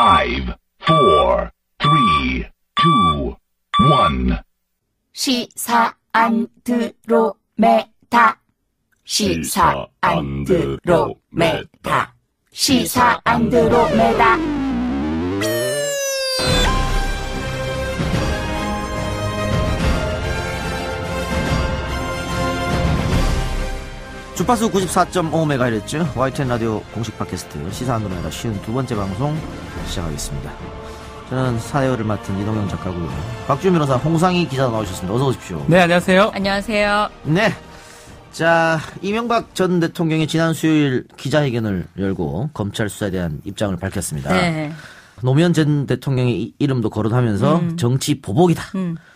4, 3, 2, 1. 시사 안드로메다. 시사 안드로메다. 시사 안드로메다. 주파수 94.5MHz YTN 라디오 공식 팟캐스트 시사 안드로메다 52번째 방송 시작하겠습니다. 저는 사회를 맡은 이동영 작가고요. 박주현 변호사, 홍상희 기자 나오셨습니다. 어서 오십시오. 네, 안녕하세요. 안녕하세요. 네. 자, 이명박 전 대통령이 지난 수요일 기자회견을 열고 검찰 수사에 대한 입장을 밝혔습니다. 네. 노무현 전 대통령의 이름도 거론하면서 정치 보복이다.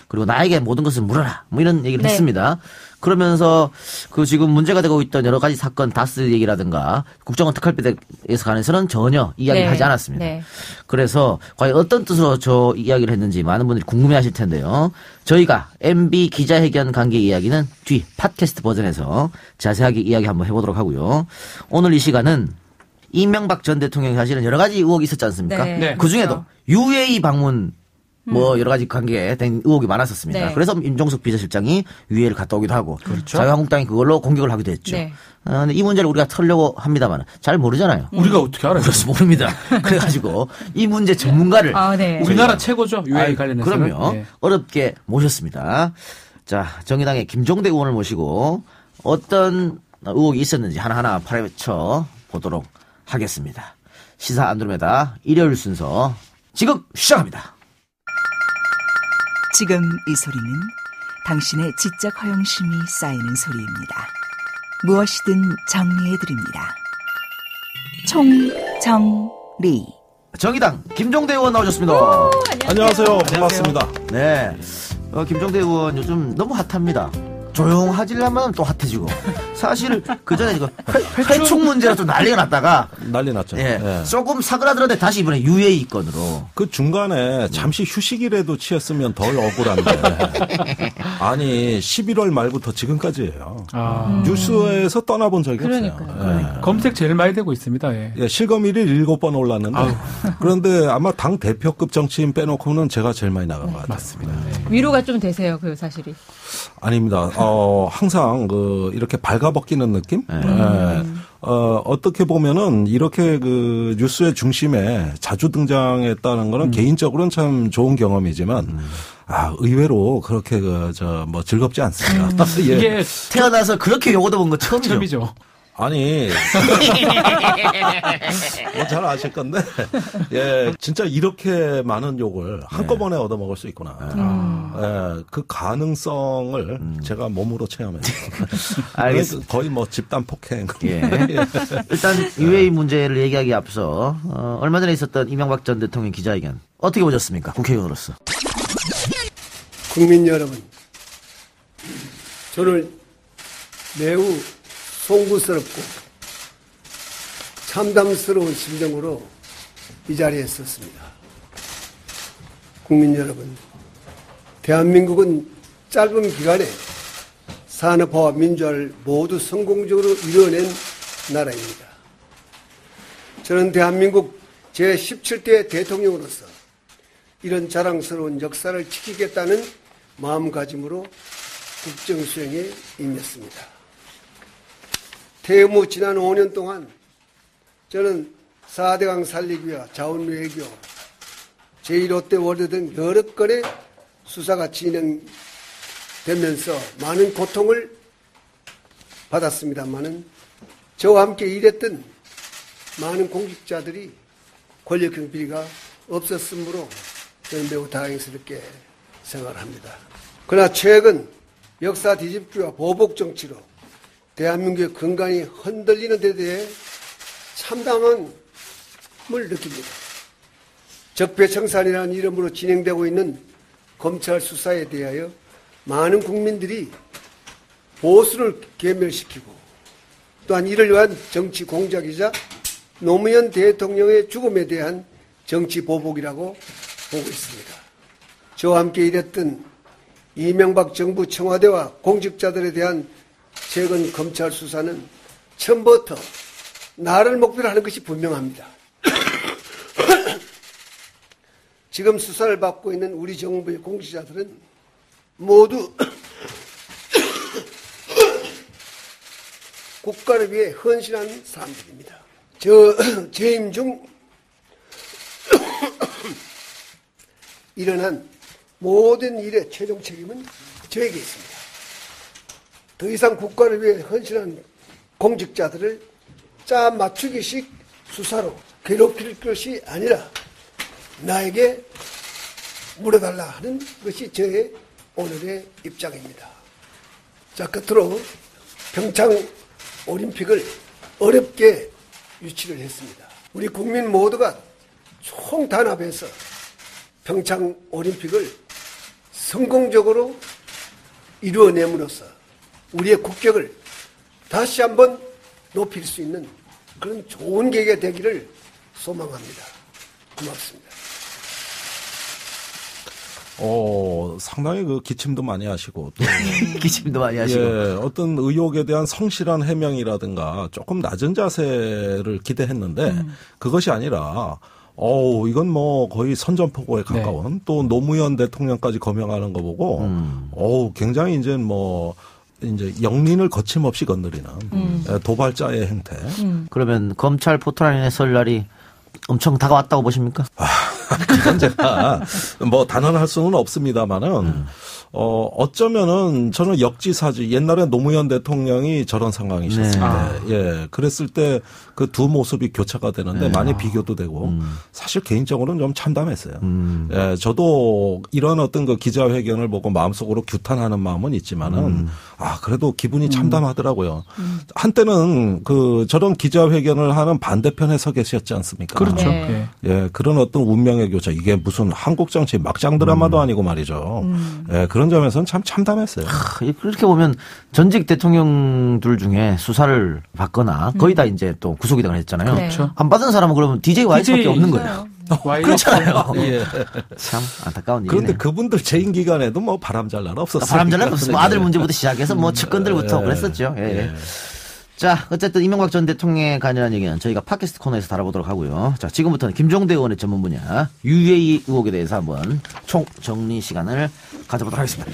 그리고 나에게 모든 것을 물어라. 뭐 이런 얘기를 네. 했습니다. 그러면서 그 지금 문제가 되고 있던 여러 가지 사건 다스 얘기라든가 국정원 특활비에서 관해서는 전혀 이야기를 하지 않았습니다. 네. 그래서 과연 어떤 뜻으로 저 이야기를 했는지 많은 분들이 궁금해하실 텐데요. 저희가 MB 기자회견 관계 이야기는 뒤 팟캐스트 버전에서 자세하게 이야기 한번 해보도록 하고요. 오늘 이 시간은 이명박 전 대통령이 사실은 여러 가지 의혹이 있었지 않습니까? 네. 그중에도 UAE 방문 뭐 여러 가지 관계에 된 의혹이 많았었습니다. 네. 그래서 임종석 비서실장이 UAE를 갔다 오기도 하고 그렇죠. 자유한국당이 그걸로 공격을 하기도 했죠. 네. 근데 이 문제를 우리가 털려고 합니다만 잘 모르잖아요. 우리가 어떻게 알아요? 그래서 모릅니다. 그래가지고 이 문제 전문가를 네. 우리나라 최고죠. UAE 관련해서는. 그럼요. 네. 어렵게 모셨습니다. 자, 정의당의 김종대 의원을 모시고 어떤 의혹이 있었는지 하나하나 파헤쳐 보도록 하겠습니다. 시사 안드로메다 일요일 순서 지금 시작합니다. 지금 이 소리는 당신의 지적 허영심이 쌓이는 소리입니다. 무엇이든 정리해드립니다. 총정리. 정의당 김종대 의원 나오셨습니다. 안녕하세요. 반갑습니다. 네. 김종대 의원 요즘 너무 핫합니다. 조용하지려면 또 핫해지고. 사실 그 전에 이거 회충 문제로 좀 난리가 났다가 난리 났죠. 예, 예. 조금 사그라들었는데 다시 이번에 UAE 건으로. 그 중간에 잠시 휴식이라도 취했으면 덜 억울한데. 아니 11월 말부터 지금까지예요. 뉴스에서 떠나본 적이 없어요. 예. 검색 제일 많이 되고 있습니다. 예. 예, 실검일이 7번 올랐는데. 그런데 아마 당 대표급 정치인 빼놓고는 제가 제일 많이 나간 것 같아요. 맞습니다. 위로가 좀 되세요, 그 사실이. 아닙니다. 항상 이렇게 발가벗기는 느낌? 예. 어떻게 보면은 이렇게 그 뉴스의 중심에 자주 등장했다는 거는 개인적으로는 참 좋은 경험이지만 의외로 그렇게 즐겁지 않습니다. 예. 이게 태어나서 그렇게 요거 들어본 거 처음이죠. 처음이죠. 아니, 잘 아실 건데, 예, 진짜 이렇게 많은 욕을 한꺼번에 얻어먹을 수 있구나. 예, 그 가능성을 제가 몸으로 체험했어요. 알겠습니다. 거의 뭐 집단 폭행. 예. 일단 UAE 문제를 얘기하기에 앞서 얼마 전에 있었던 이명박 전 대통령 기자회견 어떻게 보셨습니까? 국회의원으로서. 국민 여러분, 저는 매우 송구스럽고 참담스러운 심정으로 이 자리에 섰습니다. 국민 여러분, 대한민국은 짧은 기간에 산업화와 민주화를 모두 성공적으로 이뤄낸 나라입니다. 저는 대한민국 제17대 대통령으로서 이런 자랑스러운 역사를 지키겠다는 마음가짐으로 국정수행에 임했습니다. 퇴임 후 지난 5년 동안 저는 4대강 살리기와 자원외교, 제1롯데월드 등 여러 건의 수사가 진행되면서 많은 고통을 받았습니다마는 저와 함께 일했던 많은 공직자들이 권력형 비리가 없었으므로 저는 매우 다행스럽게 생각합니다. 그러나 최근 역사 뒤집기와 보복 정치로 대한민국의 건강이 흔들리는 데 대해 참담함을 느낍니다. 적폐청산이라는 이름으로 진행되고 있는 검찰 수사에 대하여 많은 국민들이 보수를 괴멸시키고 또한 이를 위한 정치 공작이자 노무현 대통령의 죽음에 대한 정치 보복이라고 보고 있습니다. 저와 함께 일했던 이명박 정부 청와대와 공직자들에 대한 최근 검찰 수사는 처음부터 나를 목표로 하는 것이 분명합니다. 지금 수사를 받고 있는 우리 정부의 공직자들은 모두 국가를 위해 헌신한 사람들입니다. 재임 중 일어난 모든 일의 최종 책임은 저에게 있습니다. 더 이상 국가를 위해 헌신한 공직자들을 짜 맞추기식 수사로 괴롭힐 것이 아니라 나에게 물어달라 하는 것이 저의 오늘의 입장입니다. 자, 끝으로 평창 올림픽을 어렵게 유치를 했습니다. 우리 국민 모두가 총단합해서 평창 올림픽을 성공적으로 이루어냄으로써 우리의 국격을 다시 한번 높일 수 있는 그런 좋은 계기가 되기를 소망합니다. 고맙습니다. 상당히 그 기침도 많이 하시고 또 기침도 많이 하시고 예, 어떤 의혹에 대한 성실한 해명이라든가 조금 낮은 자세를 기대했는데 그것이 아니라 이건 뭐 거의 선전포고에 가까운 네. 또 노무현 대통령까지 거명하는 거 보고 굉장히 이제 영린을 거침없이 건드리는 도발자의 행태. 그러면 검찰 포털라인의 설날이 엄청 다가왔다고 보십니까? 그건 제가 뭐 단언할 수는 없습니다만은 어쩌면은 저는 역지사지 옛날에 노무현 대통령이 저런 상황이셨을 때, 예, 그랬을 때 그 두 모습이 교차가 되는데 많이 비교도 되고 사실 개인적으로는 좀 참담했어요. 예, 저도 이런 어떤 그 기자회견을 보고 마음속으로 규탄하는 마음은 있지만은 그래도 기분이 참담하더라고요. 한때는 그 저런 기자회견을 하는 반대편에 서 계셨지 않습니까? 그렇죠. 네. 예, 그런 어떤 운명의 교차 이게 무슨 한국 정치 막장 드라마도 아니고 말이죠. 예, 그런 점에서는 참 참담했어요. 그렇게 보면 전직 대통령들 중에 수사를 받거나 거의 다 이제 또 구속이 당을 했잖아요. 그렇죠. 안 받은 사람은 그러면 DJ Y밖에 없는 거예요. 그렇잖아요. 예. 참 안타까운 일이네요. 그런데 그분들 재임 기간에도 뭐 바람잘 날 없었어요. 바람잘 날 없었어요. 뭐 아들 문제부터 시작해서 뭐 측근들부터 그랬었죠. 예. 자, 어쨌든 이명박 전 대통령에 관련한 얘기는 저희가 팟캐스트 코너에서 다뤄보도록 하고요. 자, 지금부터는 김종대 의원의 전문 분야 UAE 의혹에 대해서 한번 총 정리 시간을 가져보도록 하겠습니다.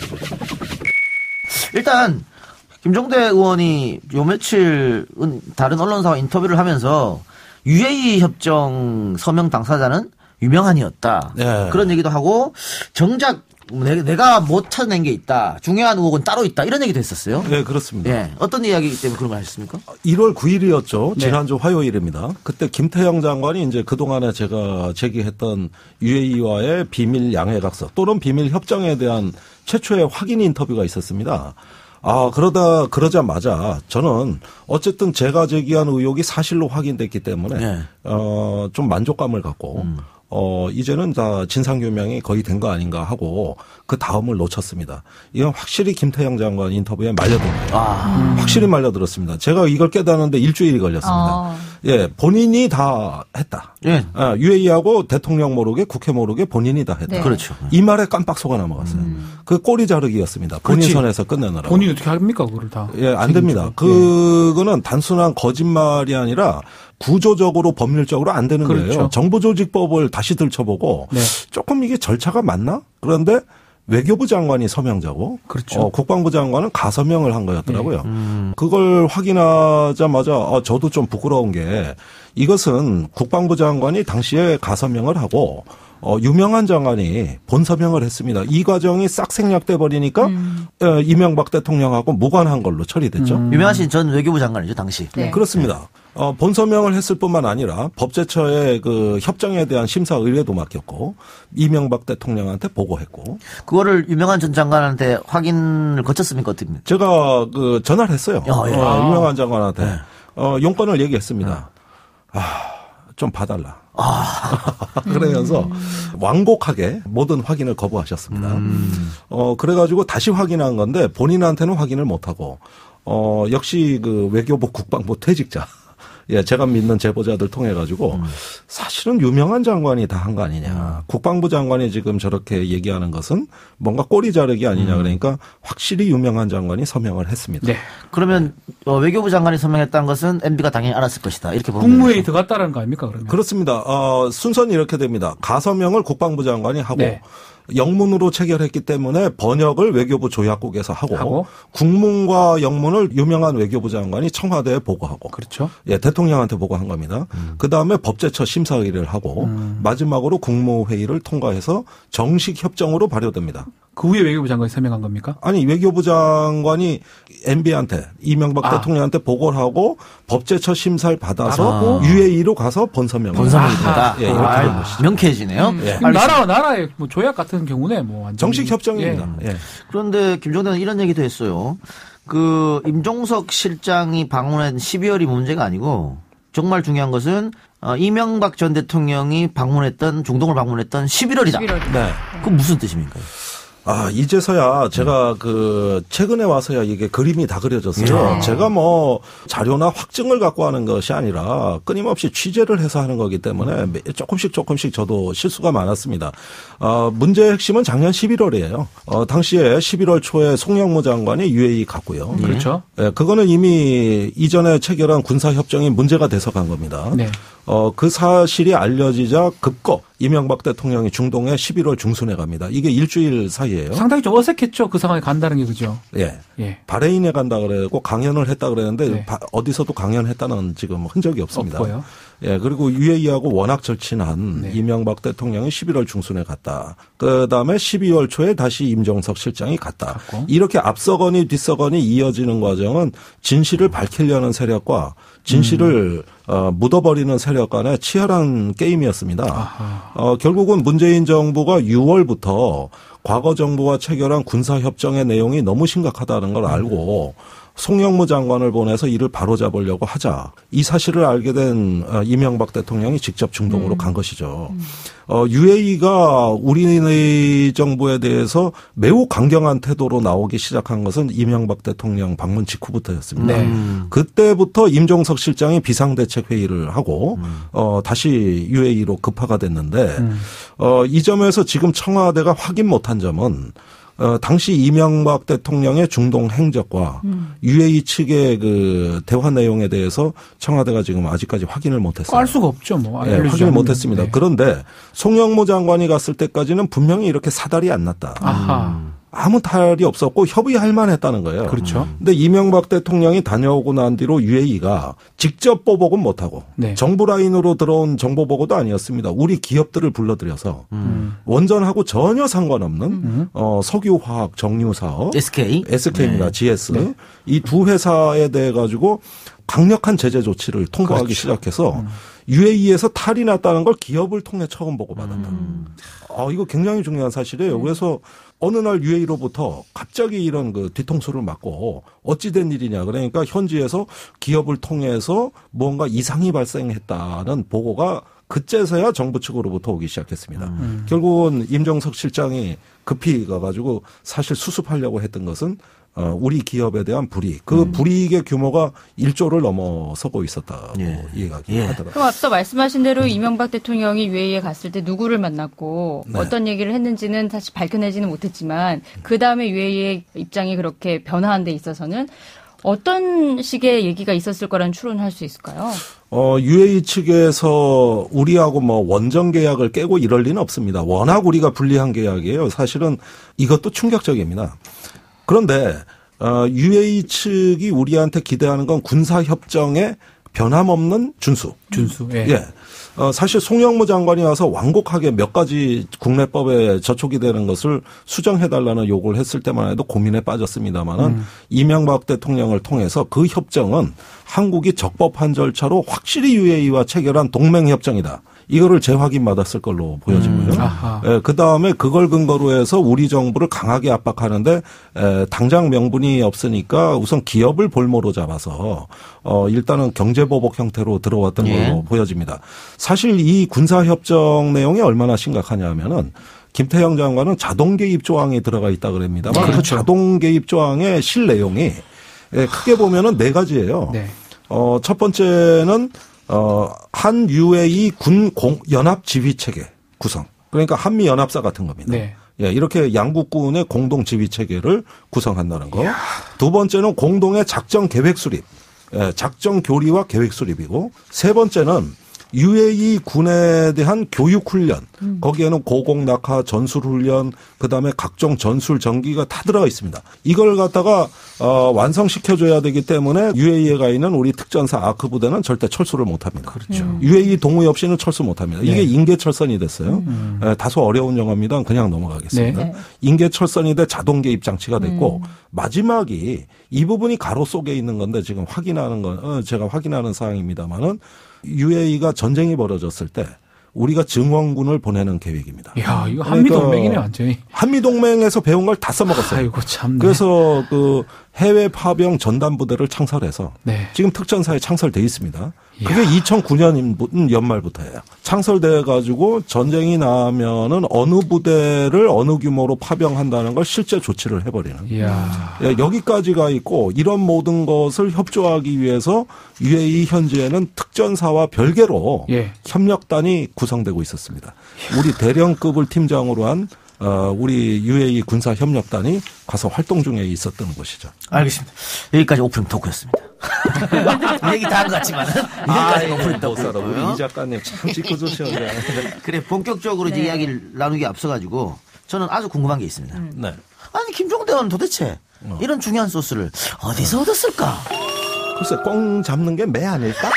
일단 김종대 의원이 요 며칠 다른 언론사와 인터뷰를 하면서 UAE 협정 서명 당사자는 유명한이었다. 네. 그런 얘기도 하고 정작 내가 못 찾아낸 게 있다. 중요한 의혹은 따로 있다. 이런 얘기도 했었어요. 네, 그렇습니다. 예. 어떤 이야기이기 때문에 그런 걸 하셨습니까? 1월 9일이었죠. 지난주 화요일입니다. 그때 김태형 장관이 이제 그동안에 제가 제기했던 UAE와의 비밀 양해각서 또는 비밀 협정에 대한 최초의 확인 인터뷰가 있었습니다. 그러자마자 저는 어쨌든 제가 제기한 의혹이 사실로 확인됐기 때문에 좀 만족감을 갖고 이제는 다 진상규명이 거의 된 거 아닌가 하고 그 다음을 놓쳤습니다. 이건 확실히 김태형 장관 인터뷰에 말려듭니다. 확실히 말려들었습니다. 제가 이걸 깨닫는데 일주일이 걸렸습니다. 예, 본인이 다 했다. 예. UAE하고 대통령 모르게 국회 모르게 본인이 다 했다. 네. 그렇죠. 이 말에 깜빡 속아 넘어갔어요. 그 꼬리 자르기였습니다. 본인 선에서 끝내느라고. 본인이 어떻게 합니까, 그걸 다? 예, 안 됩니다. 그거는 단순한 거짓말이 아니라 구조적으로 법률적으로 안 되는 그렇죠. 거예요. 정부조직법을 다시 들춰보고 조금 이게 절차가 맞나? 그런데 외교부 장관이 서명자고 그렇죠. 국방부 장관은 가서명을 한 거였더라고요. 그걸 확인하자마자 저도 좀 부끄러운 게 이것은 국방부 장관이 당시에 가서명을 하고 유명한 장관이 본서명을 했습니다. 이 과정이 싹 생략돼 버리니까 이명박 대통령하고 무관한 걸로 처리됐죠. 유명하신 전 외교부 장관이죠, 당시. 네. 그렇습니다. 본서명을 했을 뿐만 아니라 법제처의 그 협정에 대한 심사 의뢰도 맡겼고 이명박 대통령한테 보고했고 그거를 유명한 전 장관한테 확인을 거쳤습니까? 어떻습니까? 제가 그 전화를 했어요. 유명한 장관한테 용건을 얘기했습니다. 좀 봐달라. 그러면서 완곡하게 모든 확인을 거부하셨습니다. 그래가지고 다시 확인한 건데 본인한테는 확인을 못하고 역시 그 외교부 국방부 퇴직자 예, 제가 믿는 제보자들 통해 가지고 사실은 유명한 장관이 다 한 거 아니냐. 국방부 장관이 지금 저렇게 얘기하는 것은 뭔가 꼬리 자르기 아니냐. 그러니까 확실히 유명한 장관이 서명을 했습니다. 네. 그러면 외교부 장관이 서명했다는 것은 MB가 당연히 알았을 것이다. 이렇게 보면 국무회의 들어갔다는 거 아닙니까 그러면? 그렇습니다. 순서는 이렇게 됩니다. 가서명을 국방부 장관이 하고 네. 영문으로 체결했기 때문에 번역을 외교부 조약국에서 하고 국문과 영문을 유명한 외교부 장관이 청와대에 보고하고 그렇죠. 예, 대통령한테 보고한 겁니다. 그다음에 법제처 심사의를 하고 마지막으로 국무회의를 통과해서 정식 협정으로 발효됩니다. 그 후에 외교부 장관이 서명한 겁니까? 아니 외교부 장관이 MB한테 이명박 대통령한테 보고를 하고 법제처 심사를 받아서 UAE로 가서 번서명을 번서명입니다. 예, 이렇게 된 것이죠. 명쾌해지네요. 예. 나라의 뭐 조약 같은 경우는 뭐 완전 정식 협정입니다. 예. 그런데 김종대는 이런 얘기도 했어요. 그 임종석 실장이 방문한 12월이 문제가 아니고 정말 중요한 것은 이명박 전 대통령이 중동을 방문했던 11월이다. 네. 그건 무슨 뜻입니까? 이제서야 제가 최근에 와서야 이게 그림이 다 그려졌어요. 제가 뭐 자료나 확증을 갖고 하는 것이 아니라 끊임없이 취재를 해서 하는 거기 때문에 조금씩 저도 실수가 많았습니다. 문제의 핵심은 작년 11월이에요. 당시에 11월 초에 송영무 장관이 UAE 갔고요. 그렇죠. 예, 그거는 이미 이전에 체결한 군사협정이 문제가 돼서 간 겁니다. 네. 그 사실이 알려지자 급거 이명박 대통령이 중동에 11월 중순에 갑니다. 이게 일주일 사이예요. 상당히 좀 어색했죠. 그 상황에 간다는 게 그죠. 예. 예. 바레인에 간다 그래고 강연을 했다 그랬는데 네. 어디서도 강연했다는 지금 흔적이 없습니다. 없고요. 예. 그리고 UAE하고 워낙 절친한 네. 이명박 대통령이 11월 중순에 갔다. 그다음에 12월 초에 다시 임종석 실장이 갔다. 이렇게 앞서거니 뒤서거니 이어지는 과정은 진실을 밝히려는 세력과 진실을 묻어버리는 세력 간의 치열한 게임이었습니다. 결국은 문재인 정부가 6월부터 과거 정부와 체결한 군사협정의 내용이 너무 심각하다는 걸 알고 송영무 장관을 보내서 이를 바로잡으려고 하자. 이 사실을 알게 된 이명박 대통령이 직접 중동으로 간 것이죠. UAE가 우리 정부에 대해서 매우 강경한 태도로 나오기 시작한 것은 이명박 대통령 방문 직후부터였습니다. 네. 그때부터 임종석 실장이 비상대책회의를 하고 다시 UAE로 급파가 됐는데 이 점에서 지금 청와대가 확인 못한 점은 당시 이명박 대통령의 중동 행적과 UAE 측의 그 대화 내용에 대해서 청와대가 지금 아직까지 확인을 못했어요. 알 수가 없죠, 뭐. 네, 확인을 못했습니다. 네. 그런데 송영무 장관이 갔을 때까지는 분명히 이렇게 사달이 안 났다. 아무 탈이 없었고 협의할 만했다는 거예요. 그렇죠. 근데 이명박 대통령이 다녀오고 난 뒤로 UAE가 직접 보복은 못하고 네. 정부 라인으로 들어온 정보 보고도 아니었습니다. 우리 기업들을 불러들여서 원전하고 전혀 상관없는 석유화학 정유사업 SK입니다. 네. GS 네. 이 두 회사에 대해 가지고 강력한 제재 조치를 통보하기 그렇죠. 시작해서 UAE에서 탈이 났다는 걸 기업을 통해 처음 보고받았다. 이거 굉장히 중요한 사실이에요. 그래서 어느 날 UAE로부터 갑자기 이런 그 뒤통수를 맞고 어찌된 일이냐. 그러니까 현지에서 기업을 통해서 뭔가 이상이 발생했다는 보고가 그제서야 정부 측으로부터 오기 시작했습니다. 결국은 임종석 실장이 급히 가가지고 사실 수습하려고 했던 것은 우리 기업에 대한 불이익. 그 불이익의 규모가 1조를 넘어서고 있었다고 이야기하더라고요. 그럼 앞서 말씀하신 대로 이명박 대통령이 UAE에 갔을 때 누구를 만났고 네. 어떤 얘기를 했는지는 사실 밝혀내지는 못했지만 그다음에 UAE의 입장이 그렇게 변화한 데 있어서는 어떤 식의 얘기가 있었을 거라는 추론을 할 수 있을까요? UAE 측에서 우리하고 뭐 원전 계약을 깨고 이럴 리는 없습니다. 워낙 우리가 불리한 계약이에요. 사실은 이것도 충격적입니다. 그런데 UAE 측이 우리한테 기대하는 건 군사협정의 변함없는 준수. 예. 사실 송영무 장관이 와서 완곡하게 몇 가지 국내법에 저촉이 되는 것을 수정해달라는 요구를 했을 때만 해도 고민에 빠졌습니다만은 이명박 대통령을 통해서 그 협정은 한국이 적법한 절차로 확실히 UAE와 체결한 동맹협정이다. 이거를 재확인받았을 걸로 보여지고요. 그다음에 그걸 근거로 해서 우리 정부를 강하게 압박하는데 당장 명분이 없으니까 우선 기업을 볼모로 잡아서 일단은 경제보복 형태로 들어왔던 걸로 보여집니다. 사실 이 군사협정 내용이 얼마나 심각하냐 하면은 김태형 장관은 자동 개입 조항이 들어가 있다 그럽니다만 그 자동 개입 조항의 실 내용이 크게 보면은 4가지예요. 첫 번째는 한 UAE 군 연합 지휘 체계 구성. 그러니까 한미 연합사 같은 겁니다. 네. 예, 이렇게 양국군의 공동 지휘 체계를 구성한다는 거. 두 번째는 공동의 작전 계획 수립. 예, 작전 교리와 계획 수립이고, 세 번째는 UAE 군에 대한 교육 훈련. 거기에는 고공 낙하 전술 훈련, 그다음에 각종 전술 전기가 다 들어가 있습니다. 이걸 갖다가 완성시켜 줘야 되기 때문에 UAE에 가 있는 우리 특전사 아크 부대는 절대 철수를 못 합니다. 그렇죠. UAE 동의 없이는 철수 못 합니다. 이게 인계 철선이 됐어요. 다소 어려운 영어입니다. 그냥 넘어가겠습니다. 네. 인계 철선이 돼 자동 개입 장치가 됐고 마지막이 이 부분이 가로 속에 있는 건데 지금 확인하는 건 제가 확인하는 사항입니다만은 UAE가 전쟁이 벌어졌을 때 우리가 증원군을 보내는 계획입니다. 이야, 이거 한미동맹이네, 완전히. 한미동맹에서 배운 걸 다 써먹었어요. 아이고, 참. 그래서 그 해외 파병 전담부대를 창설해서 네. 지금 특전사에 창설돼 있습니다. 그게 2009년 연말부터예요. 창설돼 가지고 전쟁이 나면은 어느 부대를 어느 규모로 파병한다는 걸 실제 조치를 해버리는. 이야. 예, 여기까지가 있고 이런 모든 것을 협조하기 위해서 UAE 현지에는 특전사와 별개로 예. 협력단이 구성되고 있었습니다. 우리 대령급을 팀장으로 한 우리 UAE 군사협력단이 가서 활동 중에 있었던 것이죠. 알겠습니다. 여기까지 오프닝 토크였습니다. 얘기 다 한 것 같지만 여기까지 오프닝 토크였고요. 우리 이 작가님 참 짚고 좋으시네. 그래 본격적으로 이제 이야기를 나누기 앞서가지고 저는 아주 궁금한 게 있습니다. 네. 아니 김종대 의원은 도대체 이런 중요한 소스를 어디서 얻었을까? 글쎄 꽁 잡는 게 매 아닐까?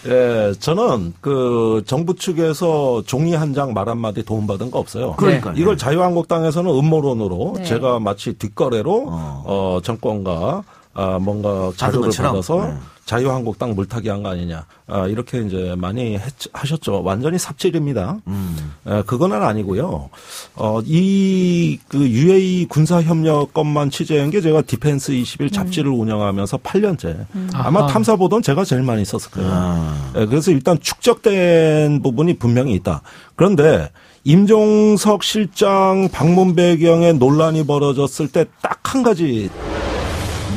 예, 저는 그 정부 측에서 종이 한 장 말 한마디 도움받은 거 없어요. 그러니까요. 이걸 자유한국당에서는 음모론으로 네. 제가 마치 뒷거래로 정권과 뭔가 자료를 것처럼. 받아서 자유한국당 물타기 한 거 아니냐. 이렇게 이제 많이 하셨죠. 완전히 삽질입니다. 그거는 아니고요. 그 UAE 군사협력권만 취재한 게 제가 디펜스 21 잡지를 운영하면서 8년째. 아마 탐사보도는 제가 제일 많이 썼을 거예요. 그래서 일단 축적된 부분이 분명히 있다. 그런데 임종석 실장 방문 배경에 논란이 벌어졌을 때 딱 한 가지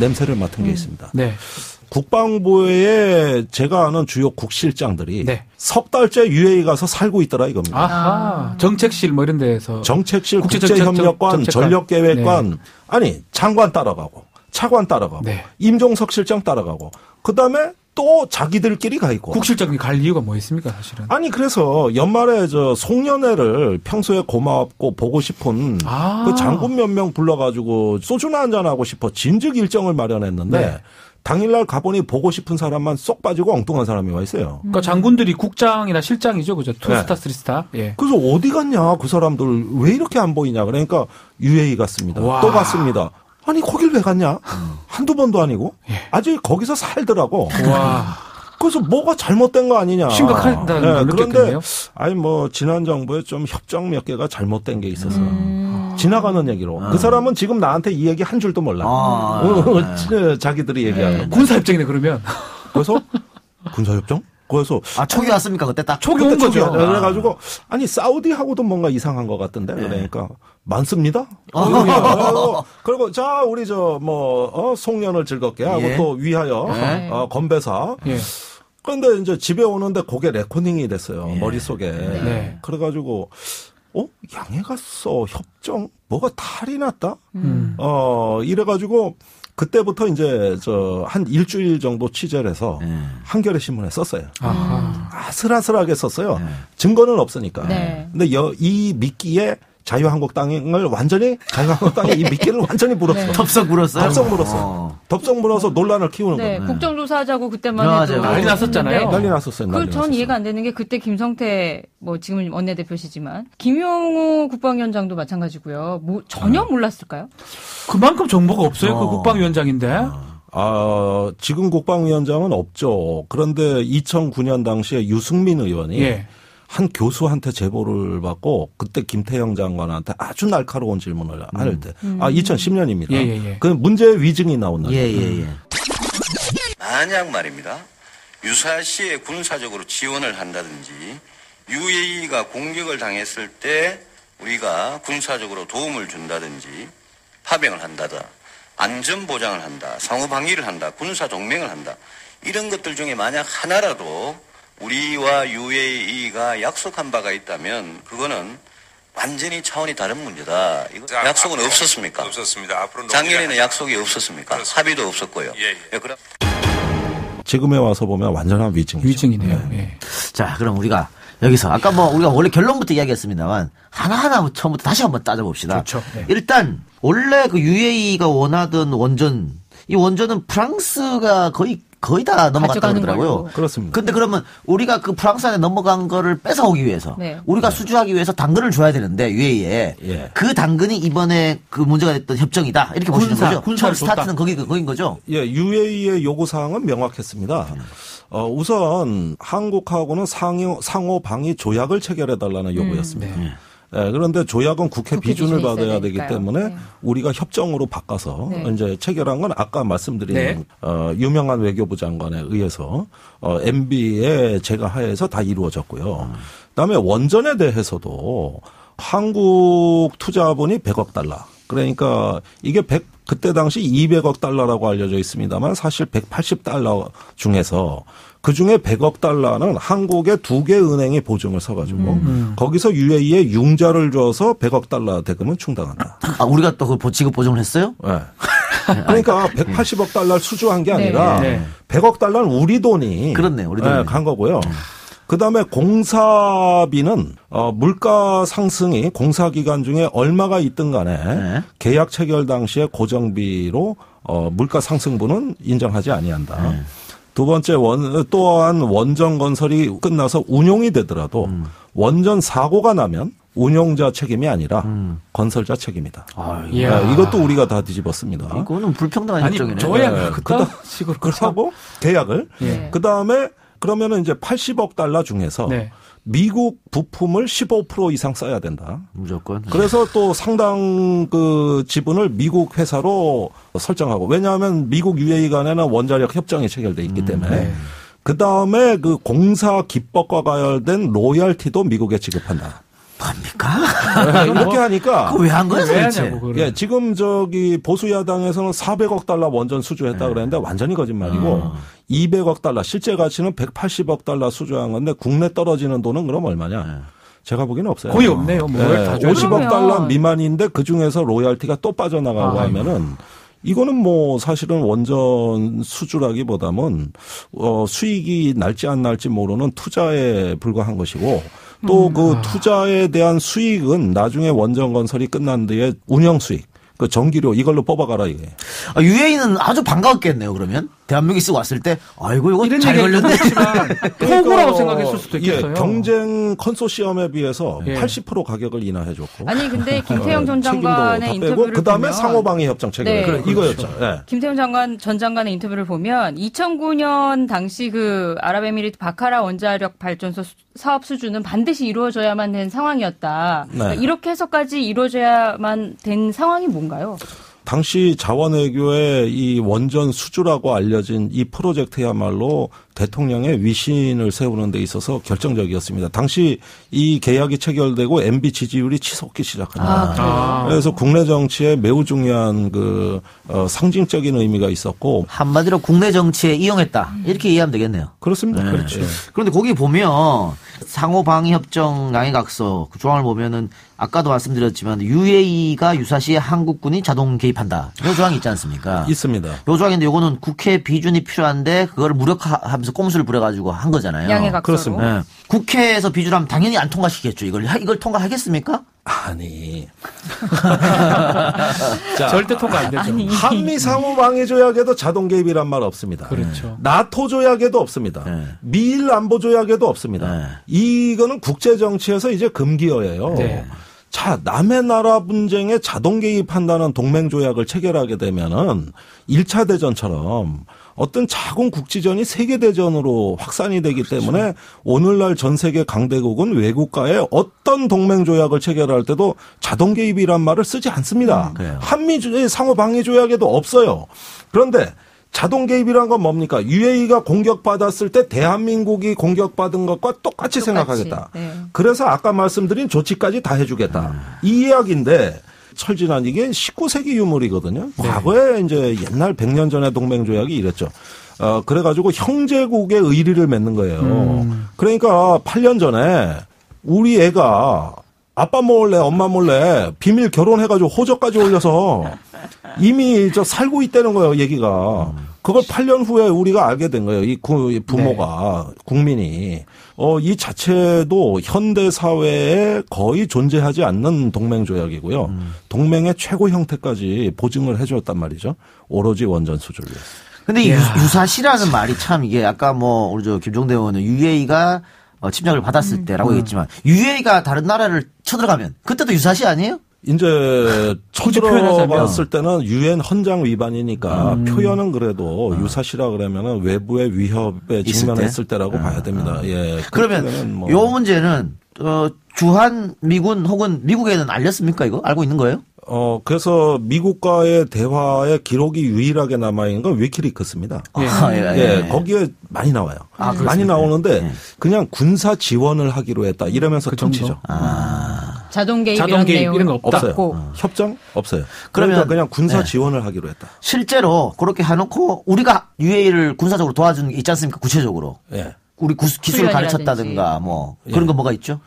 냄새를 맡은 게 있습니다. 네. 국방부에 제가 아는 주요 국실장들이 네. 석 달째 UAE 가서 살고 있더라 이겁니다. 아하. 정책실 뭐 이런 데에서. 정책실, 국제정책- 국제협력관, 정책관. 전력계획관, 네. 아니 장관 따라가고 차관 따라가고 네. 임종석 실장 따라가고 그다음에 또 자기들끼리 가 있고. 국실장이 갈 이유가 뭐 있습니까, 사실은? 아니 그래서 연말에 저 송년회를 평소에 고맙고 보고 싶은 그 장군 몇 명 불러가지고 소주나 한잔 하고 싶어 진즉 일정을 마련했는데 네. 당일날 가보니 보고 싶은 사람만 쏙 빠지고 엉뚱한 사람이 와 있어요. 그러니까 장군들이 국장이나 실장이죠, 그죠? 투스타, 네. 쓰리스타. 예. 그래서 어디 갔냐 그 사람들 왜 이렇게 안 보이냐 그러니까 UAE 갔습니다. 와. 또 갔습니다. 아니 거길 왜 갔냐? 한두 번도 아니고 아직 거기서 살더라고. 와. 그래서 뭐가 잘못된 거 아니냐. 심각하다는 걸 그런데 느꼈겠네요. 아니 뭐 지난 정부에 좀 협정 몇 개가 잘못된 게 있어서 지나가는 얘기로 그 사람은 지금 나한테 이 얘기 한 줄도 몰라. 자기들이 얘기하는. 군사협정이네, 그러면. 그래서 군사협정? 그래서 촉이 왔습니까 그때 딱? 촉이 온 거죠. 그래가지고 아니 사우디하고도 뭔가 이상한 것 같던데 그러니까 많습니다. 그리고 자 우리 저 뭐 송년을 즐겁게 하고 예. 또 위하여 건배사. 예. 그런데 이제 집에 오는데 그게 레코딩이 됐어요 머릿속에. 네. 그래가지고 양해 갔어 협정 뭐가 탈이 났다. 이래가지고. 그때부터 이제 한 일주일 정도 취재를 해서 한겨레 신문에 썼어요. 아하. 아슬아슬하게 썼어요. 증거는 없으니까. 네. 근데 이 미끼에 자유한국당의 이 미끼를 완전히 물었어. 네. 덥석 물었어요? 덥석 물었어. 덥석 물어서 논란을 키우는 네, 거예요. 국정조사하자고 그때만 맞아요. 해도 난리 났었잖아요. 난리 났었어요. 난리 전 났었어요. 이해가 안 되는 게 그때 김성태 뭐 지금 원내대표시지만 김용우 국방위원장도 마찬가지고요. 뭐 전혀 몰랐을까요? 그만큼 정보가 없어요, 그 국방위원장인데. 지금 국방위원장은 없죠. 그런데 2009년 당시에 유승민 의원이 예. 한 교수한테 제보를 받고 그때 김태형 장관한테 아주 날카로운 질문을 할 때. 2010년입니다. 예. 그 문제 위증이 나온 날. 예. 만약 말입니다. 유사시에 군사적으로 지원을 한다든지 UAE가 공격을 당했을 때 우리가 군사적으로 도움을 준다든지 파병을 한다다. 안전 보장을 한다, 상호 방위를 한다, 군사 동맹을 한다. 이런 것들 중에 만약 하나라도 우리와 UAE가 약속한 바가 있다면 그거는 완전히 차원이 다른 문제다. 이거 약속은 없었습니까? 없었습니다. 앞으로 작년에는 약속이 없었습니까? 그렇습니다. 합의도 없었고요. 예. 그럼 지금에 와서 보면 완전한 위증이죠. 위증이네요. 예. 자, 그럼 우리가 여기서 아까 뭐 우리가 원래 결론부터 이야기했습니다만 하나하나 처음부터 다시 한번 따져봅시다. 좋죠. 네. 일단 원래 그 UAE가 원하던 원전, 이 원전은 프랑스가 거의 다 넘어갔다고 가져가는 그러더라고요. 걸로. 그렇습니다. 근데 그러면 우리가 그 프랑스한테 넘어간 거를 뺏어오기 위해서 네. 우리가 수주하기 위해서 당근을 줘야 되는데 UAE에 예. 그 당근이 이번에 그 문제가 됐던 협정이다. 이렇게 보시는 거죠. 처음 군사를 스타트는 거긴 거죠. 예, UAE의 요구 사항은 명확했습니다. 우선 한국하고는 상호 방위 조약을 체결해 달라는 요구였습니다. 예, 그런데 조약은 국회 비준을 비준이 있어야 받아야 되기 되니까요. 때문에 네. 우리가 협정으로 바꿔서 네. 이제 체결한 건 아까 말씀드린 네. 유명한 외교부 장관에 의해서 MB의 제가하에서 다 이루어졌고요. 그다음에 원전에 대해서도 한국 투자분이 100억 달러. 그러니까 이게 그때 당시 200억 달러라고 알려져 있습니다만 사실 180달러 중에서 그중에 100억 달러는 한국의 2개 은행이 보증을 서가지고 거기서 UAE에 융자를 줘서 100억 달러 대금은 충당한다. 아, 우리가 또 그 지급 보증을 했어요? 네. 그러니까 180억 달러를 수주한 게 아니라 네. 100억 달러는 우리 돈이 그렇네요. 우리 돈이. 간 거고요. 그다음에 공사비는 물가 상승이 공사 기간 중에 얼마가 있든 간에 네. 계약 체결 당시에 고정비로 물가 상승분은 인정하지 아니한다. 네. 두 번째 또한 원전 건설이 끝나서 운용이 되더라도 원전 사고가 나면 운용자 책임이 아니라 건설자 책임이다. 이야. 이것도 우리가 다 뒤집었습니다. 이거는 불평등한 아니, 협정이네. 조약 그딴 식으로 그렇다고 계약을 네. 그다음에 그러면은 이제 80억 달러 중에서 네. 미국 부품을 15% 이상 써야 된다. 무조건. 그래서 또 상당 그 지분을 미국 회사로 설정하고 왜냐하면 미국 UAE 간에는 원자력 협정이 체결돼 있기 때문에 그 다음에 그 공사 기법과 관련된 로열티도 미국에 지급한다. 뭡니까? 이렇게 하니까 그거 왜 한 거야, 왜 도대체? 하냐고 그걸. 예, 지금 저기 보수 야당에서는 400억 달러 원전 수주했다 그랬는데 완전히 거짓말이고 200억 달러 실제 가치는 180억 달러 수주한 건데 국내 떨어지는 돈은 그럼 얼마냐? 제가 보기에는 없어요. 거의 없네요. 뭐 예, 다 50억 그러면. 달러 미만인데 그 중에서 로열티가 또 빠져나가고 하면은 이거는 뭐 사실은 원전 수주라기보다는 수익이 날지 안 날지 모르는 투자에 불과한 것이고 또 그 투자에 대한 수익은 나중에 원전 건설이 끝난 뒤에 운영 수익, 그 전기료 이걸로 뽑아가라 이게. UAE는 아주 반가웠겠네요, 그러면. 대한민국이 쓰고 왔을 때, 아이고, 이거 이런 잘 얘기 걸렸네. 호구라고 생각했을 수도 있겠어요. 예, 경쟁 컨소시엄에 비해서 예. 80% 가격을 인하해줬고. 아니 근데 김태형 전 책임도 장관의 다 빼고 인터뷰를 그다음에 보면 상호방위 협정 체결. 네. 그래, 이거였죠. 예. 김태형 전 장관의 인터뷰를 보면 2009년 당시 그 아랍에미리트 바카라 원자력 발전소 사업 수주는 반드시 이루어져야만 된 상황이었다. 네. 그러니까 이렇게 해서까지 이루어져야만 된 상황이 뭔가요? 당시 자원외교의 이 원전 수주라고 알려진 이 프로젝트야말로 대통령의 위신을 세우는 데 있어서 결정적이었습니다. 당시 이 계약이 체결되고 MB 지지율이 치솟기 시작합니다. 그래서 국내 정치에 매우 중요한 그 상징적인 의미가 있었고 한마디로 국내 정치에 이용했다. 이렇게 이해하면 되겠네요. 그렇습니다. 네. 그렇죠. 그런데 거기 보면 상호방위협정 양해각서 그 조항을 보면은 아까도 말씀드렸지만 UAE가 유사시에 한국군이 자동 개입한다. 이 조항이 있지 않습니까? 있습니다. 요 조항인데 요거는 국회 비준이 필요한데 그거를 무력화하면서 꼼수를 부려가지고 한 거잖아요. 양해각서로. 그렇습니다. 네. 국회에서 비준하면 당연히 안 통과시키겠죠. 이걸 통과하겠습니까? 아니. 자, 절대 통과 안 되죠. 한미 상호 방위 조약에도 자동 개입이란 말 없습니다. 그렇죠. 나토 조약에도 없습니다. 네. 미일 안보 조약에도 없습니다. 네. 이거는 국제 정치에서 이제 금기어예요. 네. 자, 남의 나라 분쟁에 자동 개입한다는 동맹 조약을 체결하게 되면은 1차 대전처럼 어떤 작은 국지전이 세계대전으로 확산이 되기 때문에 오늘날 전 세계 강대국은 외국과의 어떤 동맹 조약을 체결할 때도 자동 개입이란 말을 쓰지 않습니다. 그래요. 한미 상호 방위 조약에도 없어요. 그런데 자동 개입이란 건 뭡니까? UAE가 공격받았을 때 대한민국이 공격받은 것과 똑같이 생각하겠다. 네. 그래서 아까 말씀드린 조치까지 다 해주겠다. 이 이야기인데 철진한 이게 19세기 유물이거든요. 과거에 이제 옛날 100년 전에 동맹조약이 이랬죠. 그래가지고 형제국의 의리를 맺는 거예요. 그러니까 8년 전에 우리 애가 아빠 몰래 엄마 몰래 비밀 결혼해가지고 호적까지 올려서 이미 살고 있다는 거예요, 얘기가. 그걸 8년 후에 우리가 알게 된 거예요. 이 부모가, 국민이. 이 자체도 현대 사회에 거의 존재하지 않는 동맹조약이고요. 동맹의 최고 형태까지 보증을 해줬단 말이죠. 오로지 원전 수주를 위해서. 근데 이 유사시라는 말이 참 이게 아까 우리 김종대 의원은 UAE가 침략을 받았을 때라고 얘기했지만 UAE가 다른 나라를 쳐들어가면 그때도 유사시 아니에요? 이제 쳐들어갔을 때는 유엔 헌장 위반이니까 표현은 그래도 유사시라 그러면은 외부의 위협에 직면했을 때라고 봐야 됩니다. 예. 그러면 요 문제는 주한 미군 혹은 미국에는 알렸습니까 이거? 알고 있는 거예요? 그래서 미국과의 대화의 기록이 유일하게 남아있는 건 위키리크스입니다. 예, 거기에 많이 나와요. 많이 나오는데 그냥 군사 지원을 하기로 했다. 이러면서 끝이죠. 자동 개입 이런 거 없다. 없어요. 협정 없어요. 그러면 그냥 군사 지원을 하기로 했다. 실제로 그렇게 해놓고 우리가 UAE를 군사적으로 도와준 게 있지 않습니까? 구체적으로. 예. 우리 기술을 가르쳤다든가 그런 거 뭐가 있죠?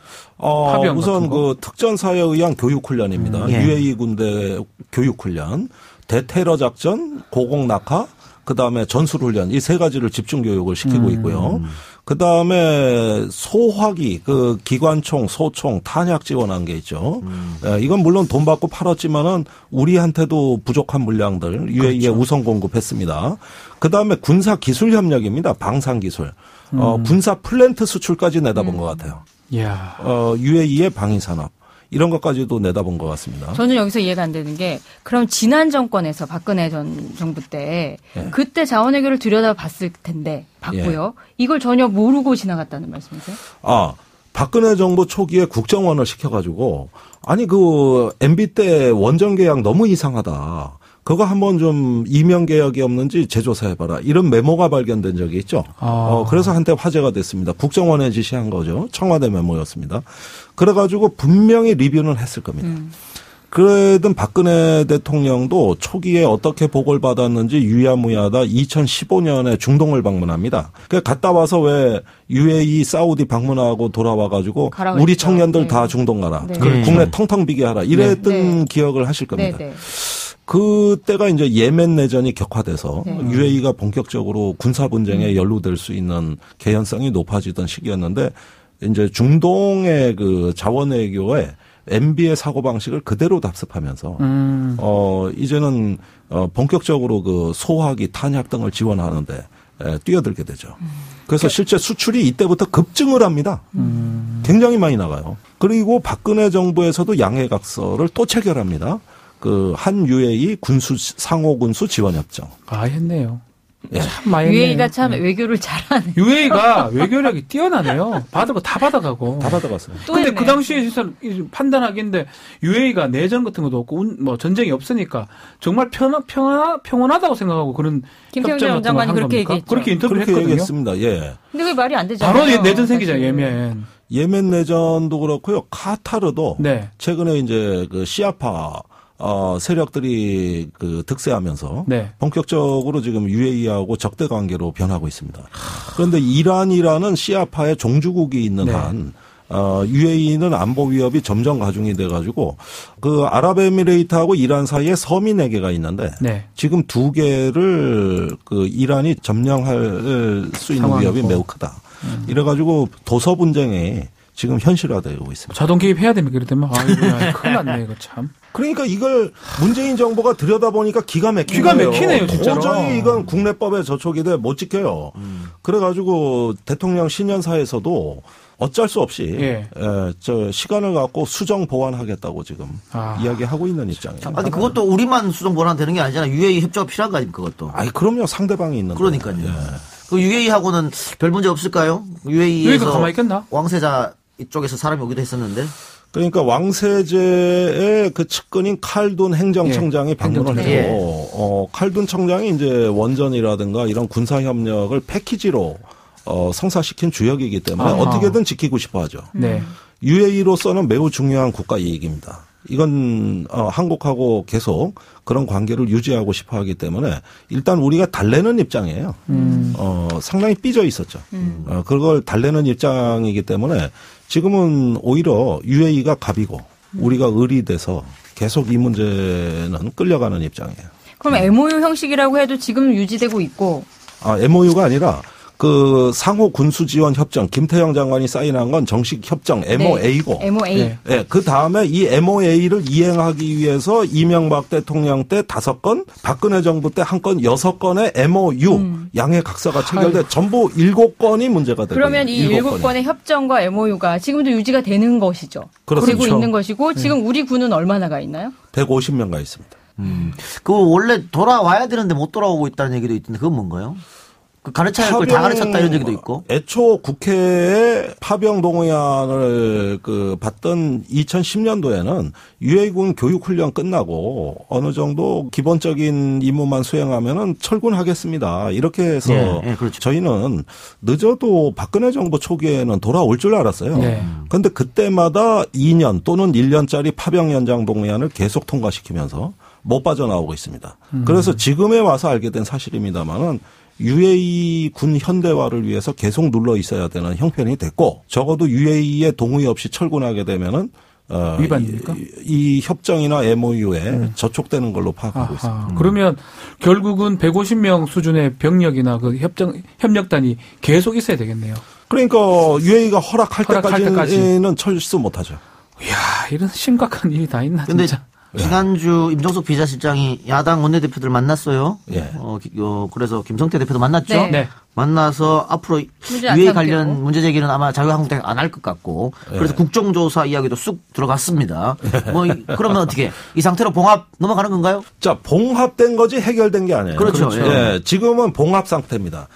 우선 그 특전사에 의한 교육훈련입니다. UAE 군대 교육훈련, 대테러 작전, 고공 낙하, 그다음에 전술훈련 이 세 가지를 집중 교육을 시키고 있고요. 그다음에 소화기, 기관총, 소총, 탄약 지원한 게 있죠. 이건 물론 돈 받고 팔았지만은 우리한테도 부족한 물량들 UAE에 우선 공급했습니다. 그다음에 군사 기술 협력입니다. 방산 기술. 군사 플랜트 수출까지 내다본 것 같아요. UAE의 방위 산업. 이런 것까지도 내다본 것 같습니다. 저는 여기서 이해가 안 되는 게 그럼 지난 정권에서 박근혜 전 정부 때 그때 자원외교를 들여다봤을 텐데 봤고요. 이걸 전혀 모르고 지나갔다는 말씀이세요? 박근혜 정부 초기에 국정원을 시켜가지고 아니 MB 때 원전 계약 너무 이상하다. 그거 한번 좀 이명 계약이 없는지 재조사해봐라. 이런 메모가 발견된 적이 있죠. 그래서 한때 화제가 됐습니다. 국정원에 지시한 거죠. 청와대 메모였습니다. 그래가지고 분명히 리뷰는 했을 겁니다. 그러던 박근혜 대통령도 초기에 어떻게 보고를 받았는지 유야무야다 2015년에 중동을 방문합니다. 갔다 와서 왜 UAE 사우디 방문하고 돌아와가지고 우리 청년들 다 중동 가라. 국내 텅텅 비게 하라. 이랬던 기억을 하실 겁니다. 그때가 이제 예멘 내전이 격화돼서 UAE가 본격적으로 군사 분쟁에 연루될 수 있는 개연성이 높아지던 시기였는데 이제 중동의 자원 외교에 MB의 사고 방식을 그대로 답습하면서 이제는 본격적으로 소화기, 탄약 등을 지원하는데 뛰어들게 되죠. 그래서 실제 수출이 이때부터 급증을 합니다. 굉장히 많이 나가요. 그리고 박근혜 정부에서도 양해각서를 또 체결합니다. 한 UAE 상호 군수 지원 협정. 했네요. 참 많이 했네요. UAE가 참 외교를 잘하네. UAE가 외교력이 뛰어나네요. 받을 거 다 받아가고. 다 받아갔어요. 근데 그 당시에 진짜 판단하기인데 UAE가 내전 같은 것도 없고 전쟁이 없으니까 정말 평온하다고 생각하고 그런 협정 같은 걸 한 겁니까? 그렇게 인터뷰를 했거든요. 얘기했습니다. 예. 근데 왜 말이 안 되잖아요. 바로 내전 생기잖아요. 예멘 내전도 그렇고요. 카타르도 최근에 이제 시아파 세력들이 득세하면서 본격적으로 지금 UAE하고 적대 관계로 변하고 있습니다. 그런데 이란이라는 시아파의 종주국이 있는 한 UAE는 안보 위협이 점점 가중이 돼가지고 아랍에미레이트하고 이란 사이에 섬이 4개가 있는데 지금 2개를 이란이 점령할 수 있는 위협이 매우 크다. 이래가지고 도서 분쟁이 지금 현실화되고 있습니다. 자동 개입해야 됩니까? 이러면 큰일 났네 이거 참. 그러니까 이걸 문재인 정부가 들여다보니까 기가 막히네요. 진짜로. 도저히 이건 국내법에 저촉이 돼 못 지켜요. 그래가지고 대통령 신년사에서도 어쩔 수 없이 시간을 갖고 수정 보완하겠다고 지금 이야기하고 있는 입장이에요. 아니 그것도 우리만 수정 보완 되는 게 아니잖아요. UAE 협조가 필요한 거 아닙니까 그것도? 그럼요. 상대방이 있는데. 그러니까요. UAE하고는 별 문제 없을까요? UAE에서 가만히 있겠나? 왕세자 이쪽에서 사람이 오기도 했었는데. 그러니까 왕세제의 측근인 칼둔 행정청장이 방문을 해서 칼둔 청장이 이제 원전이라든가 이런 군사 협력을 패키지로 성사시킨 주역이기 때문에 어떻게든 지키고 싶어 하죠. UAE로서는 매우 중요한 국가 이익입니다. 이건 한국하고 계속 그런 관계를 유지하고 싶어 하기 때문에 일단 우리가 달래는 입장이에요. 상당히 삐져 있었죠. 그걸 달래는 입장이기 때문에 지금은 오히려 UAE가 갑이고 우리가 을이 돼서 계속 이 문제는 끌려가는 입장이에요. 그럼 MOU 형식이라고 해도 지금 유지되고 있고. MOU가 아니라 그 상호 군수 지원 협정 김태형 장관이 사인한 건 정식 협정 MOA고. 네. MOA. 네. 그 다음에 이 MOA를 이행하기 위해서 이명박 대통령 때 5건, 박근혜 정부 때 1건, 6건의 MOU 양해 각서가 체결돼 전부 7건이 문제가 되고. 그러면 이 7건의 협정과 MOU가 지금도 유지가 되는 것이죠. 그렇죠. 되고 있는 것이고 지금 우리 군은 얼마나 가 있나요? 150명 가 있습니다. 그 원래 돌아와야 되는데 못 돌아오고 있다는 얘기도 있던데 그건 뭔가요? 그 가르쳐야 할 걸 다 가르쳤다 이런 얘기도 있고. 애초 국회에 파병 동의안을 받던 2010년도에는 UA군 교육훈련 끝나고 어느 정도 기본적인 임무만 수행하면은 철군하겠습니다. 이렇게 해서 그렇죠. 저희는 늦어도 박근혜 정부 초기에는 돌아올 줄 알았어요. 그런데 그때마다 2년 또는 1년짜리 파병 연장 동의안을 계속 통과시키면서 못 빠져나오고 있습니다. 그래서 지금에 와서 알게 된 사실입니다만은 UAE 군 현대화를 위해서 계속 눌러 있어야 되는 형편이 됐고 적어도 UAE의 동의 없이 철군하게 되면은 위반입니까? 이 협정이나 MOU에 저촉되는 걸로 파악하고 있습니다. 그러면 결국은 150명 수준의 병력이나 그 협력단이 계속 있어야 되겠네요. 그러니까 UAE가 허락할 때까지는 철수 못하죠. 이야, 이런 심각한 일이 다 있나 근데 진짜. 지난주 임종석 비서실장이 야당 원내대표들 만났어요. 예. 그래서 김성태 대표도 만났죠. 네. 만나서 앞으로 UAE 관련 문제 제기는 아마 자유한국당이 안 할 것 같고 그래서 국정조사 이야기도 쑥 들어갔습니다. 그러면 어떻게 이 상태로 봉합 넘어가는 건가요? 자, 봉합된 거지 해결된 게 아니에요. 그렇죠. 예, 지금은 봉합 상태입니다.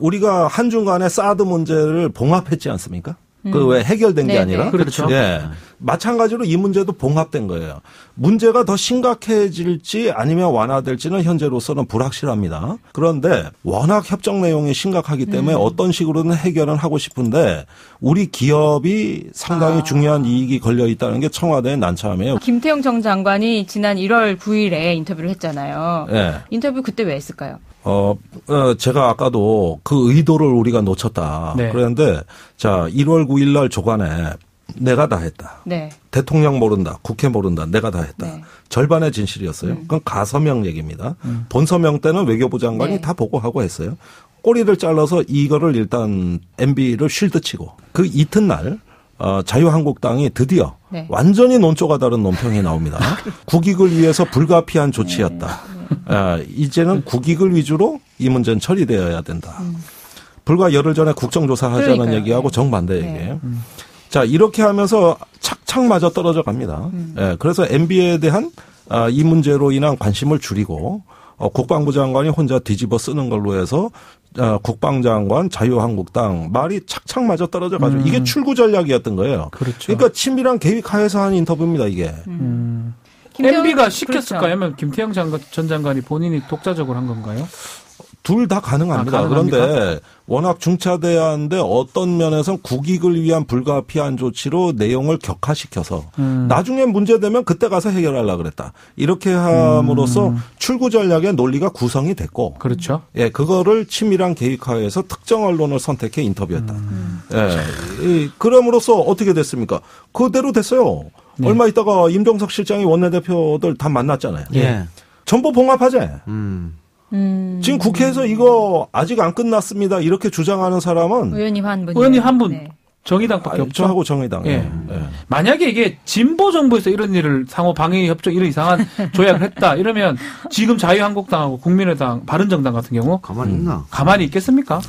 우리가 한중간의 사드 문제를 봉합했지 않습니까? 그 왜 해결된 게 아니라. 그렇죠. 예. 마찬가지로 이 문제도 봉합된 거예요. 문제가 더 심각해질지 아니면 완화될지는 현재로서는 불확실합니다. 그런데 워낙 협정 내용이 심각하기 때문에 어떤 식으로든 해결은 하고 싶은데 우리 기업이 상당히 중요한 이익이 걸려 있다는 게 청와대의 난처함이에요. 김태형 전 장관이 지난 1월 9일에 인터뷰를 했잖아요. 예. 인터뷰 그때 왜 했을까요? 제가 아까도 그 의도를 우리가 놓쳤다. 네. 그런데 자, 1월 9일 날 조간에 내가 다 했다. 네. 대통령 모른다. 국회 모른다. 내가 다 했다. 네. 절반의 진실이었어요. 그건 가서명 얘기입니다. 본서명 때는 외교부 장관이 네. 다 보고하고 했어요. 꼬리를 잘라서 이거를 일단 MB를 쉴드치고 그 이튿날 자유한국당이 드디어 네. 완전히 논조가 다른 논평이 나옵니다. 국익을 위해서 불가피한 조치였다. 이제는 국익을 위주로 이 문제는 처리되어야 된다. 불과 열흘 전에 국정조사 하자는 그러니까요. 얘기하고 네. 정반대 얘기예요. 자, 이렇게 하면서 착착 맞아 떨어져 갑니다. 그래서 MB에 대한 이 문제로 인한 관심을 줄이고 국방부 장관이 혼자 뒤집어 쓰는 걸로 해서 국방장관, 자유한국당 말이 착착 맞아 떨어져 가지고 이게 출구 전략이었던 거예요. 그렇죠. 그러니까 친밀한 계획하에서 한 인터뷰입니다, 이게. MB가 시켰을까요? 그렇죠. 아니면 김태형 전 장관이 본인이 독자적으로 한 건가요? 둘 다 가능합니다. 그런데 워낙 중차대한데 어떤 면에서는 국익을 위한 불가피한 조치로 내용을 격화시켜서 나중에 문제되면 그때 가서 해결하려고 그랬다. 이렇게 함으로써 출구 전략의 논리가 구성이 됐고 그렇죠. 예, 그거를 치밀한 계획하에서 특정 언론을 선택해 인터뷰했다. 예, 그럼으로써 어떻게 됐습니까? 그대로 됐어요. 네. 얼마 있다가 임종석 실장이 원내대표들 다 만났잖아요. 예. 전부 봉합하재. 지금 국회에서 이거 아직 안 끝났습니다. 이렇게 주장하는 사람은 의원님 한 분. 의원님 한 분. 정의당밖에 없죠. 저하고 정의당. 예. 만약에 이게 진보 정부에서 이런 일을 상호 방위 협정 이런 이상한 조약을 했다 이러면 지금 자유한국당하고 국민의당, 바른정당 같은 경우 가만히 있나? 가만히 있겠습니까?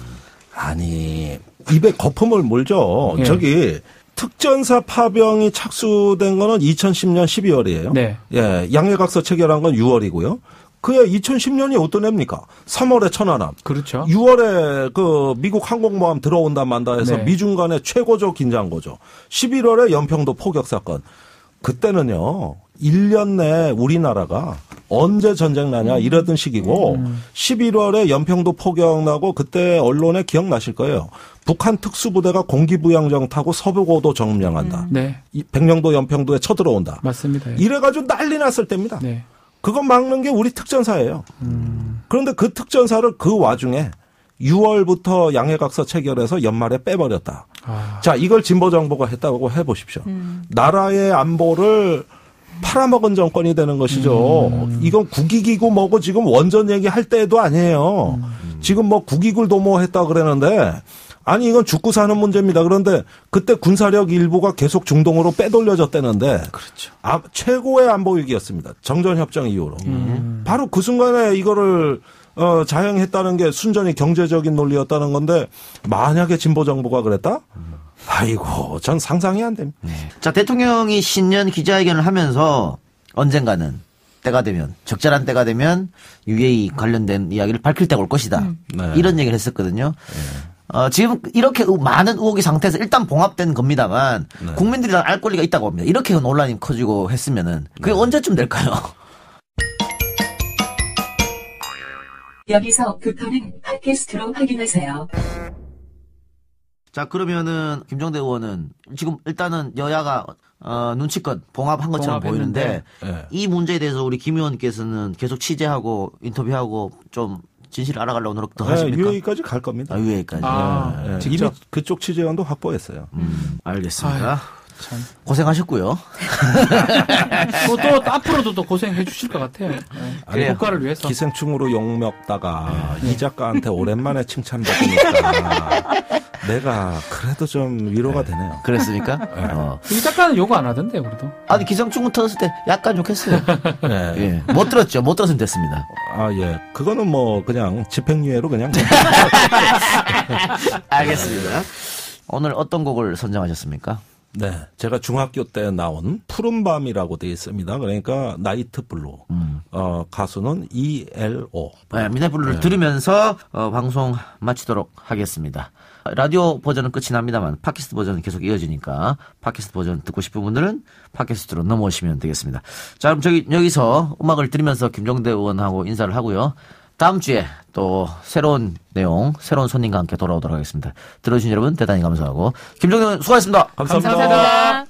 아니 입에 거품을 물죠. 예. 저기 특전사 파병이 착수된 거는 2010년 12월이에요. 네. 예, 양해각서 체결한 건 6월이고요. 그야 2010년이 어떤 해입니까? 3월에 천안함. 그렇죠. 6월에 그 미국 항공모함 들어온다 만다 해서 네. 미중 간의 최고조 긴장고죠. 11월에 연평도 포격 사건. 그때는요. 1년 내에 우리나라가 언제 전쟁 나냐 이러던 시기고 11월에 연평도 포격 나고 그때 언론에 기억나실 거예요. 북한 특수부대가 공기부양정 타고 서부고도 점령한다. 네. 백령도 연평도에 쳐들어온다. 맞습니다. 이래가지고 난리 났을 때입니다. 네. 그거 막는 게 우리 특전사예요. 그런데 그 특전사를 그 와중에 6월부터 양해각서 체결해서 연말에 빼버렸다. 자, 이걸 진보정부가 했다고 해보십시오. 나라의 안보를 팔아먹은 정권이 되는 것이죠. 이건 국익이고 뭐고 지금 원전 얘기할 때도 아니에요. 지금 뭐 국익을 도모했다 그러는데 아니 이건 죽고 사는 문제입니다. 그런데 그때 군사력 일부가 계속 중동으로 빼돌려졌다는데 그렇죠. 최고의 안보 위기였습니다. 정전협정 이후로. 바로 그 순간에 이거를 자행했다는 게 순전히 경제적인 논리였다는 건데 만약에 진보 정부가 그랬다? 아이고 전 상상이 안 됩니다. 네. 자, 대통령이 신년 기자회견을 하면서 언젠가는 때가 되면 적절한 때가 되면 UAE 관련된 이야기를 밝힐 때가 올 것이다. 네. 이런 얘기를 했었거든요. 지금 이렇게 많은 의혹이 상태에서 일단 봉합된 겁니다만 네. 국민들이랑 알 권리가 있다고 합니다. 이렇게 논란이 커지고 했으면은 그게 언제쯤 될까요? 여기서부터는 팟캐스트로 확인하세요. 자, 그러면은 김정대 의원은 지금 일단은 여야가 눈치껏 봉합한 것처럼 보이는데 네. 이 문제에 대해서 우리 김 의원께서는 계속 취재하고 인터뷰하고 좀 진실을 알아가려고 노력 더 하십니까? UAE까지 갈 겁니다. UAE까지. 네. 이미 그쪽 취재원도 확보했어요. 알겠습니다. 아유, 참. 고생하셨고요. 또 앞으로도 또 고생해 주실 것 같아요. 네. 국가를 위해서. 기생충으로 욕먹다가 이 작가한테 오랜만에 칭찬받으니까 내가 그래도 좀 위로가 되네요. 그랬습니까? 이 작가는 요구 안 하던데요, 그래도. 아니, 기생충을 터졌을 때 약간 욕했어요. 네. 예. 못 들었죠. 못 들었으면 됐습니다. 아, 예. 그거는 뭐 그냥 집행유예로 그냥. 알겠습니다. 오늘 어떤 곡을 선정하셨습니까? 네. 제가 중학교 때 나온 푸른밤이라고 되어 있습니다. 그러니까 나이트 블루. 가수는 ELO. 네, 미나블루를 들으면서 방송 마치도록 하겠습니다. 라디오 버전은 끝이 납니다만 팟캐스트 버전은 계속 이어지니까 팟캐스트 버전 듣고 싶은 분들은 팟캐스트로 넘어오시면 되겠습니다. 자, 그럼 여기서 음악을 들으면서 김정대 의원하고 인사를 하고요. 다음 주에 또 새로운 내용, 새로운 손님과 함께 돌아오도록 하겠습니다. 들어주신 여러분 대단히 감사하고 김정대 의원 수고하셨습니다. 감사합니다. 감사합니다.